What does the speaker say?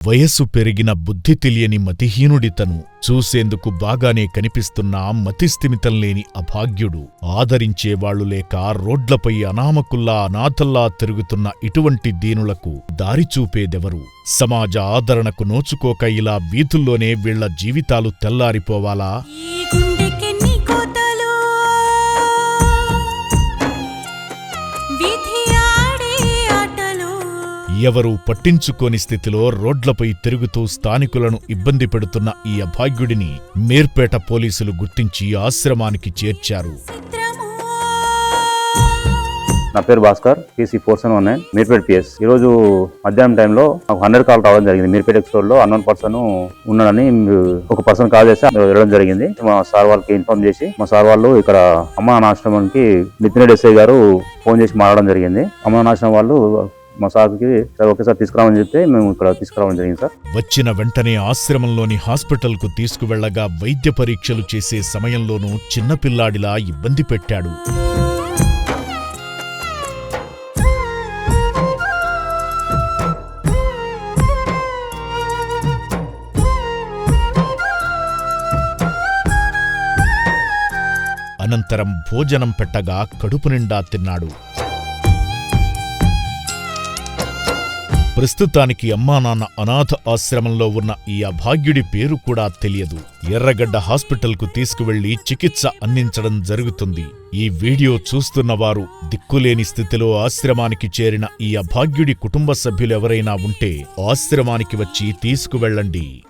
వయస్సు పెరిగిన బుద్ధి తెలియని మతిహీనుడితను చూసేందుకు బాగానే కనిపిస్తున్నా మతిస్థిమితం లేని అభాగ్యుడు. ఆదరించేవాళ్లు లేక రోడ్లపై అనామకుల్లా అనాథల్లా తిరుగుతున్న ఇటువంటి దీనులకు దారిచూపేదెవరు? సమాజ ఆదరణకు నోచుకోక ఇలా వీధుల్లోనే వీళ్ల జీవితాలు తెల్లారిపోవాలా? ఎవరూ పట్టించుకోని స్థితిలో రోడ్లపై తిరుగుతూ స్థానికులను ఇబ్బంది పెడుతున్న ఈ అభాగ్యుడిని మీర్పేట పోలీసులు గుర్తించి ఆశ్రమానికి చేర్చారు. నా పేరు భాస్కర్, PC 4719 మీర్పేట PS. ఈరోజు మధ్యాహ్నం టైంలో నాకు 100 కాల్ రావడం జరిగింది. మీర్పేట ఎక్స్టోర్ లో అన్నోన్ పర్సన్ ఉన్నాడని ఒక పర్సన్ కాల్ చేసి వెళ్ళడం జరిగింది. మా సార్ వాళ్ళకి ఇన్ఫార్మ్ చేసి మా సార్ వాళ్ళు ఇక్కడ అమ్మానాశ్రమానికి నితిన్ ఎస్ఐ గారు ఫోన్ చేసి మాట్లాడడం జరిగింది. అమ్మానాశ్రమం వాళ్ళు మా సార్కి ఒకేసారి తీసుకురావని చెప్తే మేము ఇక్కడ తీసుకురావడం జరిగింది సార్. వచ్చిన వెంటనే ఆశ్రమంలోని హాస్పిటల్కు తీసుకువెళ్లగా వైద్య పరీక్షలు చేసే సమయంలోనూ చిన్నపిల్లాడిలా ఇబ్బంది పెట్టాడు. అనంతరం భోజనం పెట్టగా కడుపు నిండా తిన్నాడు. ప్రస్తుతానికి అమ్మానాన్న అనాథ ఆశ్రమంలో ఉన్న ఈ అభాగ్యుడి పేరు కూడా తెలియదు. ఎర్రగడ్డ హాస్పిటల్కు తీసుకువెళ్లి చికిత్స అందించడం జరుగుతుంది. ఈ వీడియో చూస్తున్నవారు దిక్కులేని స్థితిలో ఆశ్రమానికి చేరిన ఈ అభాగ్యుడి కుటుంబ సభ్యులెవరైనా ఉంటే ఆశ్రమానికి వచ్చి తీసుకువెళ్లండి.